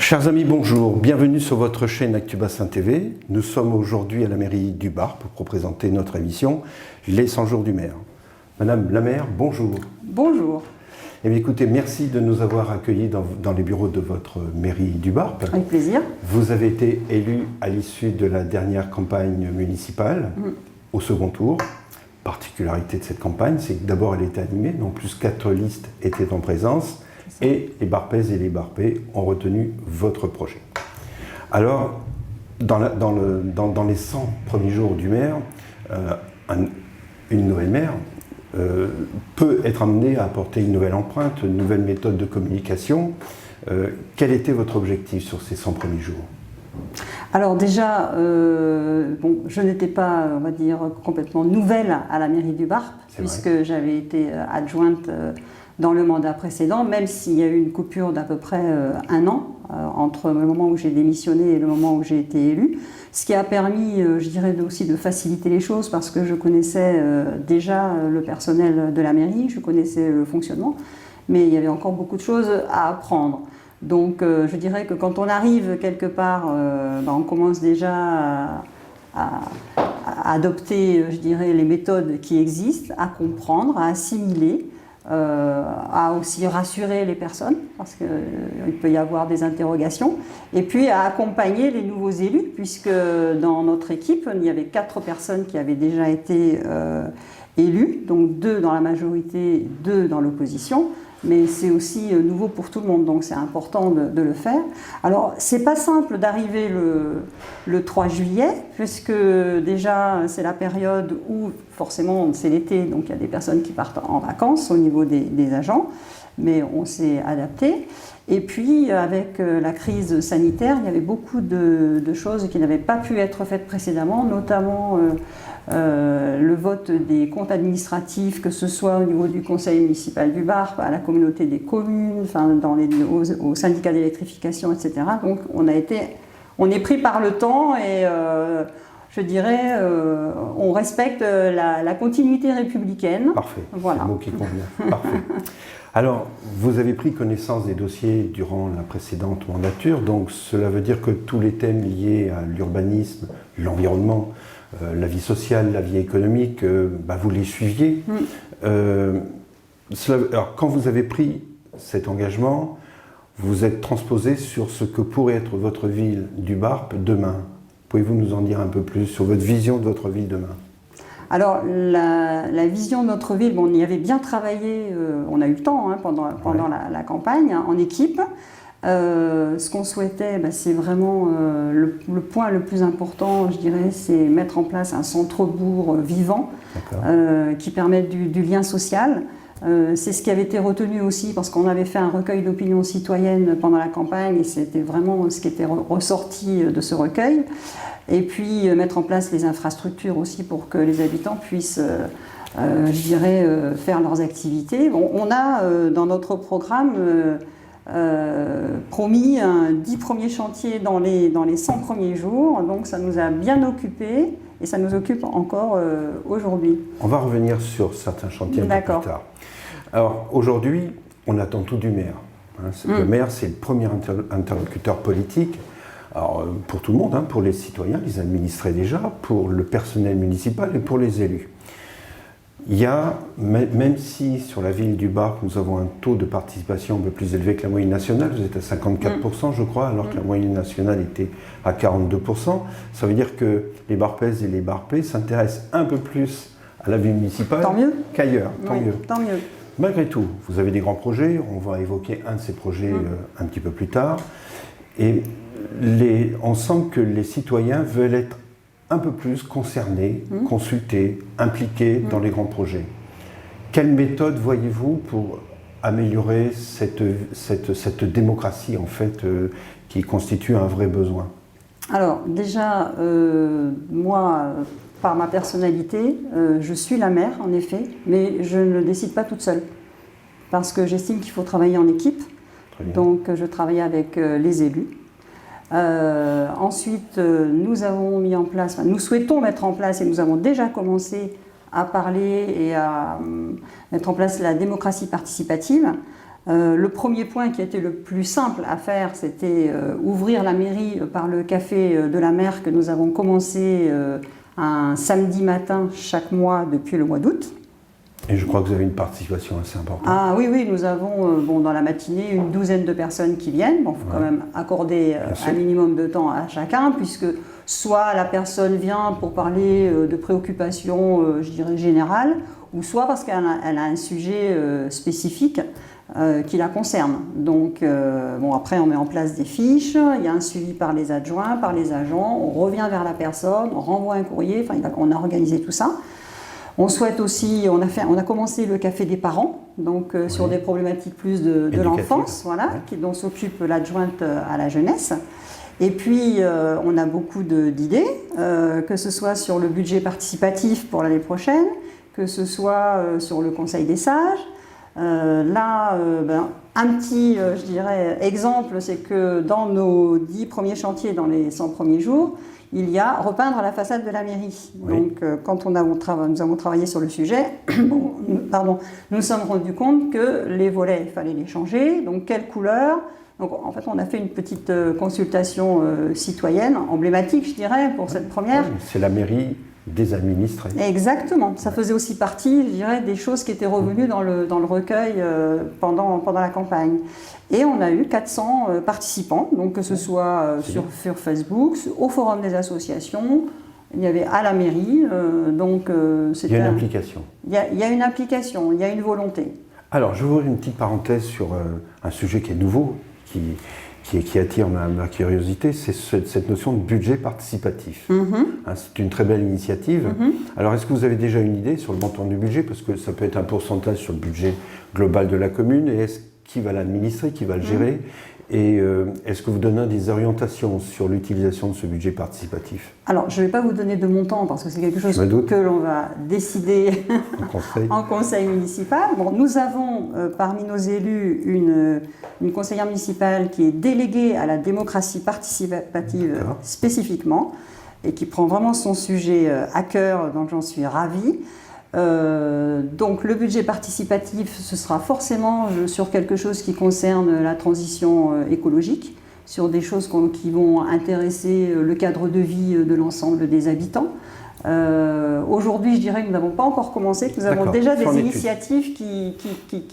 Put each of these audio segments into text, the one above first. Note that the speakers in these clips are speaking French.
Chers amis, bonjour. Bienvenue sur votre chaîne Actubassin TV. Nous sommes aujourd'hui à la mairie du Barp pour présenter notre émission Les 100 jours du maire. Madame la maire, bonjour. Bonjour. Eh bien, écoutez, merci de nous avoir accueillis dans les bureaux de votre mairie du Barp. Avec plaisir. Vous avez été élu à l'issue de la dernière campagne municipale, au second tour. Particularité de cette campagne, c'est que d'abord elle était animée, donc plus 4 listes étaient en présence. Et les Barpaises et les Barpais ont retenu votre projet. Alors, dans les 100 premiers jours du maire, une nouvelle maire peut être amenée à apporter une nouvelle empreinte, une nouvelle méthode de communication. Quel était votre objectif sur ces 100 premiers jours ? Alors déjà, je n'étais pas, on va dire, complètement nouvelle à la mairie du Barp, puisque j'avais été adjointe dans le mandat précédent, même s'il y a eu une coupure d'à peu près 1 an entre le moment où j'ai démissionné et le moment où j'ai été élue, ce qui a permis, je dirais, aussi de faciliter les choses parce que je connaissais déjà le personnel de la mairie, je connaissais le fonctionnement, mais il y avait encore beaucoup de choses à apprendre. Donc je dirais que quand on arrive quelque part, on commence déjà à adopter, je dirais, les méthodes qui existent, à comprendre, à assimiler, à aussi rassurer les personnes, parce qu'il peut y avoir des interrogations, et puis à accompagner les nouveaux élus, puisque dans notre équipe, il y avait 4 personnes qui avaient déjà été élues, donc 2 dans la majorité, 2 dans l'opposition, mais c'est aussi nouveau pour tout le monde, donc c'est important de le faire. Alors, c'est pas simple d'arriver le 3 juillet, puisque déjà, c'est la période où, forcément, c'est l'été, donc il y a des personnes qui partent en vacances au niveau des agents, mais on s'est adapté. Et puis, avec la crise sanitaire, il y avait beaucoup de choses qui n'avaient pas pu être faites précédemment, notamment le vote des comptes administratifs, que ce soit au niveau du conseil municipal du Barp, à la communauté des communes, enfin, au syndicat d'électrification, etc. Donc, on est pris par le temps et je dirais, on respecte la continuité républicaine. Parfait, voilà. C'est le mot qui convient. Parfait. Alors, vous avez pris connaissance des dossiers durant la précédente mandature, donc cela veut dire que tous les thèmes liés à l'urbanisme, l'environnement, la vie sociale, la vie économique, vous les suiviez. Alors, quand vous avez pris cet engagement, vous êtes transposé sur ce que pourrait être votre ville du Barp demain. Pouvez-vous nous en dire un peu plus sur votre vision de votre ville demain ? Alors, la vision de notre ville, on y avait bien travaillé, on a eu le temps pendant la campagne, en équipe. Ce qu'on souhaitait, c'est vraiment le point le plus important, je dirais, c'est mettre en place un centre-bourg vivant qui permette du lien social. C'est ce qui avait été retenu aussi parce qu'on avait fait un recueil d'opinion citoyenne pendant la campagne et c'était vraiment ce qui était ressorti de ce recueil. Et puis mettre en place les infrastructures aussi pour que les habitants puissent, je dirais, faire leurs activités. Bon, on a dans notre programme promis 10 premiers chantiers dans les 100 premiers jours, donc ça nous a bien occupés et ça nous occupe encore aujourd'hui. On va revenir sur certains chantiers un peu plus tard. Alors aujourd'hui, on attend tout du maire. Le maire, c'est le premier interlocuteur politique. Alors, pour tout le monde, pour les citoyens, les administrés déjà, pour le personnel municipal et pour les élus. Il y a, même si sur la ville du Barp, nous avons un taux de participation un peu plus élevé que la moyenne nationale, vous êtes à 54% je crois, alors que la moyenne nationale était à 42%, ça veut dire que les Barpaises et les Barpais s'intéressent un peu plus à la vie municipale qu'ailleurs. Tant mieux. Malgré tout, vous avez des grands projets, on va évoquer un de ces projets un petit peu plus tard, et on sent que les citoyens veulent être un peu plus concernés, consultés, impliqués dans les grands projets. Quelle méthode voyez-vous pour améliorer cette démocratie en fait qui constitue un vrai besoin ? Alors déjà, moi, par ma personnalité, je suis la maire en effet, mais je ne décide pas toute seule parce que j'estime qu'il faut travailler en équipe. Donc je travaille avec les élus. Ensuite, nous avons mis en place, nous souhaitons mettre en place et nous avons déjà commencé à parler et à mettre en place la démocratie participative. Le premier point qui a été le plus simple à faire, c'était ouvrir la mairie par le café de la mer que nous avons commencé un samedi matin chaque mois depuis le mois d'août. Et je crois que vous avez une participation assez importante. Ah oui, oui, nous avons dans la matinée une douzaine de personnes qui viennent. Bon, il faut quand même accorder un minimum de temps à chacun, puisque soit la personne vient pour parler de préoccupations, je dirais, générales, ou soit parce qu'elle a un sujet spécifique qui la concerne. Donc, après, on met en place des fiches, il y a un suivi par les adjoints, par les agents, on revient vers la personne, on renvoie un courrier, on a organisé tout ça. On souhaite aussi, on a commencé le café des parents, donc sur des problématiques plus de l'enfance, voilà, dont s'occupe l'adjointe à la jeunesse. Et puis, on a beaucoup d'idées, que ce soit sur le budget participatif pour l'année prochaine, que ce soit sur le Conseil des sages. Un petit, je dirais, exemple, c'est que dans nos 10 premiers chantiers, dans les 100 premiers jours, il y a repeindre la façade de la mairie. Oui. Donc, quand nous avons travaillé sur le sujet, nous nous sommes rendus compte que les volets, il fallait les changer. Donc, quelle couleur? Donc, en fait, on a fait une petite consultation citoyenne, emblématique, je dirais, pour cette première. Oui, c'est la mairie des administrés. Exactement. Ça faisait aussi partie, je dirais, des choses qui étaient revenues dans le recueil pendant la campagne. Et on a eu 400 participants, donc que ce soit sur Facebook, au forum des associations, il y avait à la mairie. Il y a une implication. Il y a une implication, il y a une volonté. Alors, je vais ouvrir une petite parenthèse sur un sujet qui est nouveau, qui attire ma curiosité, c'est cette notion de budget participatif. C'est une très belle initiative. Alors, est-ce que vous avez déjà une idée sur le montant du budget? Parce que ça peut être un pourcentage sur le budget global de la commune, et qui va l'administrer, qui va le gérer? Et est-ce que vous donnez des orientations sur l'utilisation de ce budget participatif? Alors, je ne vais pas vous donner de montant parce que c'est quelque chose que l'on va décider en conseil municipal. Bon, nous avons parmi nos élus une conseillère municipale qui est déléguée à la démocratie participative spécifiquement et qui prend vraiment son sujet à cœur, donc j'en suis ravie. Donc le budget participatif, ce sera forcément sur quelque chose qui concerne la transition écologique, sur des choses qui vont intéresser le cadre de vie de l'ensemble des habitants. Aujourd'hui, je dirais que nous n'avons pas encore commencé, que nous avons déjà des initiatives qui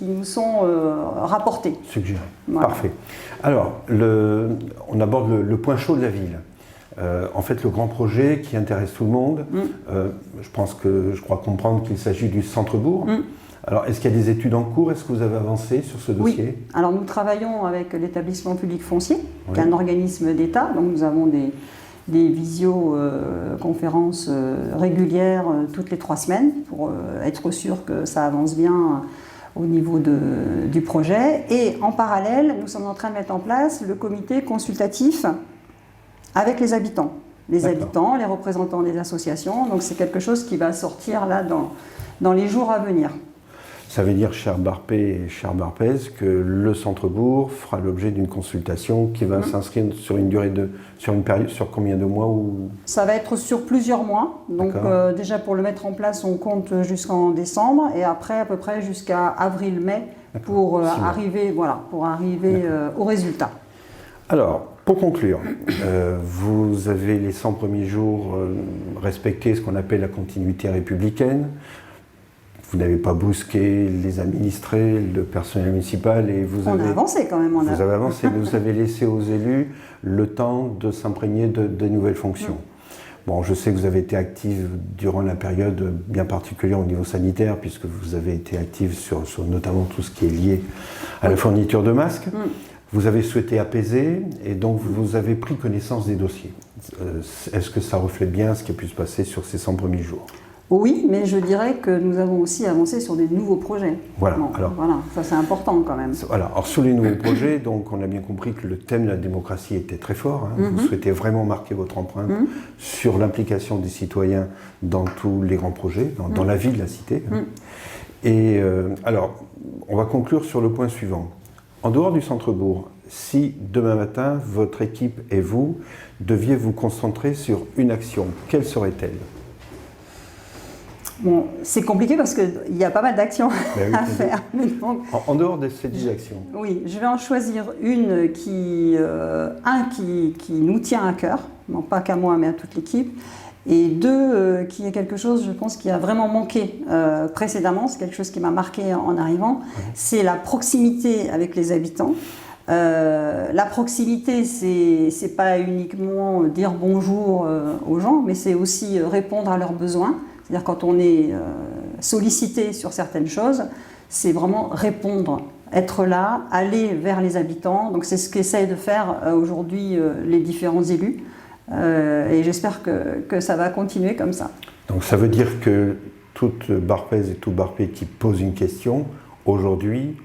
nous sont rapportées. Suggérées. Voilà. Parfait. Alors, on aborde le point chaud de la ville. En fait, le grand projet qui intéresse tout le monde, je crois comprendre qu'il s'agit du centre-bourg. Alors, est-ce qu'il y a des études en cours? Est-ce que vous avez avancé sur ce dossier? Oui. Alors, nous travaillons avec l'établissement public foncier, qui est un organisme d'État. Donc, nous avons des visioconférences régulières toutes les 3 semaines pour être sûr que ça avance bien au niveau du projet. Et en parallèle, nous sommes en train de mettre en place le comité consultatif avec les habitants. Les habitants, les représentants des associations. Donc c'est quelque chose qui va sortir là dans les jours à venir. Ça veut dire, cher Barpé et cher Barpèse, que le centre-bourg fera l'objet d'une consultation qui va s'inscrire sur une période, sur combien de mois Ça va être sur plusieurs mois. Donc déjà pour le mettre en place, on compte jusqu'en décembre et après à peu près jusqu'à avril-mai pour arriver au résultat. Alors, pour conclure, vous avez les 100 premiers jours respecté ce qu'on appelle la continuité républicaine. Vous n'avez pas brusqué les administrés, le personnel municipal et vous avez avancé quand même. Vous avez avancé, mais vous avez laissé aux élus le temps de s'imprégner de nouvelles fonctions. Bon, je sais que vous avez été active durant la période bien particulière au niveau sanitaire, puisque vous avez été active sur notamment tout ce qui est lié à la fourniture de masques. Vous avez souhaité apaiser et donc vous avez pris connaissance des dossiers. Est-ce que ça reflète bien ce qui a pu se passer sur ces 100 premiers jours? Oui, mais je dirais que nous avons aussi avancé sur des nouveaux projets. Voilà, ça c'est important quand même. Voilà, alors sur les nouveaux projets, donc on a bien compris que le thème de la démocratie était très fort. Vous souhaitez vraiment marquer votre empreinte sur l'implication des citoyens dans tous les grands projets, dans la vie de la cité. Et alors, on va conclure sur le point suivant. En dehors du centre-bourg, si demain matin, votre équipe et vous deviez vous concentrer sur une action, quelle serait-elle? Bon, c'est compliqué parce qu'il y a pas mal d'actions à faire. Mais donc, en dehors de ces 10 actions. Oui, je vais en choisir une qui nous tient à cœur, non pas qu'à moi mais à toute l'équipe, et deux, qui est quelque chose, je pense, qui a vraiment manqué précédemment, c'est quelque chose qui m'a marqué en arrivant, c'est la proximité avec les habitants. La proximité, c'est pas uniquement dire bonjour aux gens, mais c'est aussi répondre à leurs besoins. C'est-à-dire quand on est sollicité sur certaines choses, c'est vraiment répondre, être là, aller vers les habitants. Donc c'est ce qu'essayent de faire aujourd'hui les différents élus. Et j'espère que ça va continuer comme ça. Donc ça veut dire que toute Barpaise et tout Barpais qui pose une question, aujourd'hui,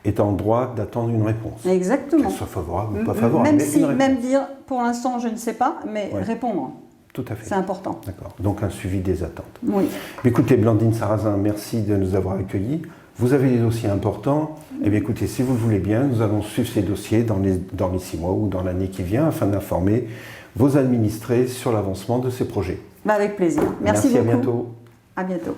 est en droit d'attendre une réponse. Exactement. Qu'elle soit favorable ou pas favorable. Même dire, pour l'instant, je ne sais pas, mais répondre. Tout à fait. C'est important. D'accord. Donc un suivi des attentes. Oui. Écoutez, Blandine Sarrazin, merci de nous avoir accueillis. Vous avez des dossiers importants. Eh bien, écoutez, si vous le voulez bien, nous allons suivre ces dossiers dans les 6 mois ou dans l'année qui vient afin d'informer vos administrés sur l'avancement de ces projets. Avec plaisir. Merci beaucoup. À bientôt. À bientôt.